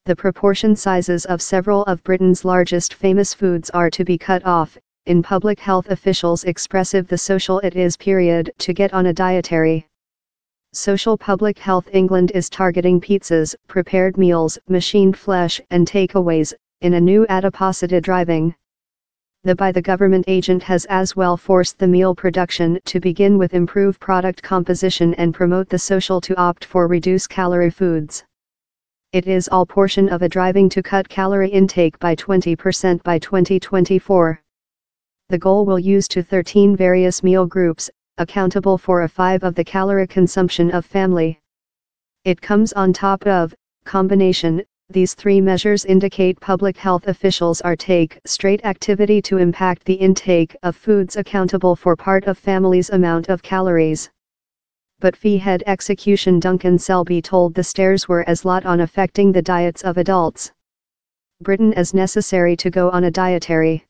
The proportion sizes of several of Britain's largest famous foods are to be cut off, in public health officials expressive the social it is period to get on a dietary. Social Public Health England is targeting pizzas, prepared meals, machined flesh and takeaways, in a new adiposity driving. By the government agent has as well forced the meal production to begin with improve product composition and promote the social to opt for reduced calorie foods. It is all portion of a driving to cut calorie intake by 20% by 2024. The goal will use to 13 various meal groups, accountable for a 5 of the calorie consumption of family. It comes on top of, combination. These three measures indicate public health officials are take straight activity to impact the intake of foods accountable for part of family's amount of calories. But FE head execution Duncan Selby told the Stairs were as lot on affecting the diets of adults. Britain as necessary to go on a dietary.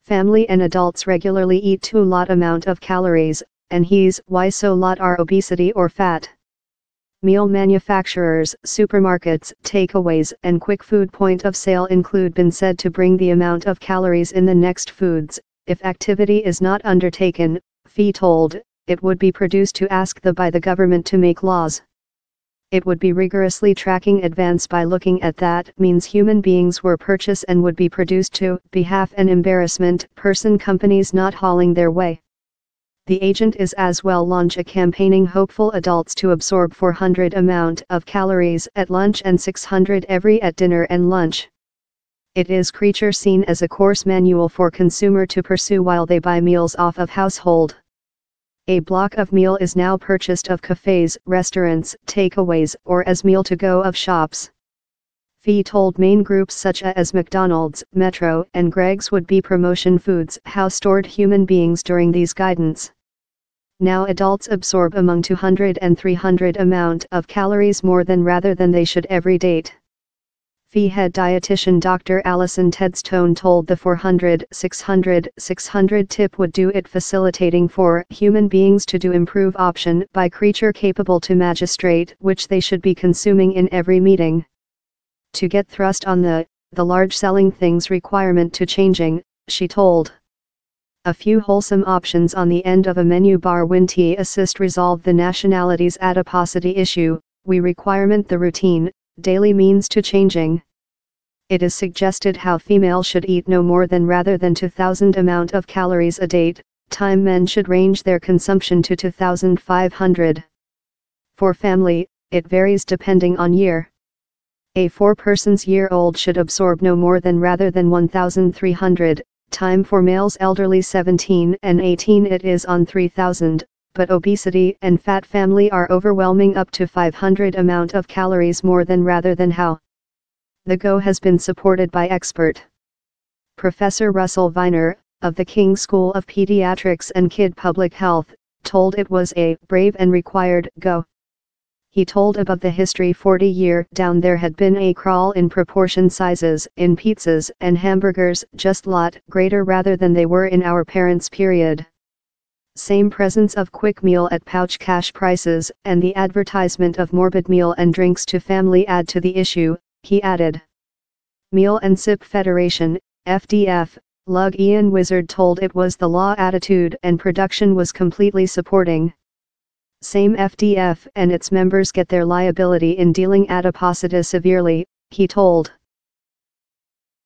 Family and adults regularly eat too lot amount of calories, and why so lot are obesity or fat. Meal manufacturers, supermarkets, takeaways and quick food point of sale include been said to bring the amount of calories in the next foods. If activity is not undertaken, FE told, it would be produced to ask by the government to make laws. It would be rigorously tracking advance by looking at that means human beings were purchased and would be produced to behalf an embarrassment person companies not hauling their way. The agent is as well launch a campaigning hopeful adults to absorb 400 amount of calories at lunch and 600 every at dinner and lunch. It is creature seen as a course manual for consumer to pursue while they buy meals off of household. A block of meal is now purchased of cafes, restaurants, takeaways or as meal to go of shops. FE told main groups such as McDonald's, Metro and Greggs would be promotion foods how stored human beings during these guidance. Now adults absorb among 200 and 300 amount of calories more than rather than they should every date. FE head dietitian Dr. Alison Tedstone told the 400-600-600 tip would do it facilitating for human beings to do improve option by creature capable to magistrate which they should be consuming in every meeting. To get thrust on the large selling things requirement to changing, she told. A few wholesome options on the end of a menu bar when tea assist resolve the nationality's adiposity issue, we requirement the routine, daily means to changing. It is suggested how female should eat no more than rather than 2,000 amount of calories a day, time men should range their consumption to 2,500. For family, it varies depending on year. A 4-person's year-old should absorb no more than rather than 1,300, time for males elderly 17 and 18 it is on 3,000, but obesity and fat family are overwhelming up to 500 amount of calories more than rather than how. The go has been supported by expert. Professor Russell Viner, of the King School of Pediatrics and Kid Public Health, told it was a brave and required go. He told above the history 40 year down there had been a crawl in proportion sizes in pizzas and hamburgers just lot greater rather than they were in our parents' period. Same presence of quick meal at pouch cash prices and the advertisement of morbid meal and drinks to family add to the issue, he added. Meal and Sip Federation, FDF, Lug Ian Wizard told it was the law attitude and production was completely supporting. Same FDF and its members get their liability in dealing adiposity severely, he told.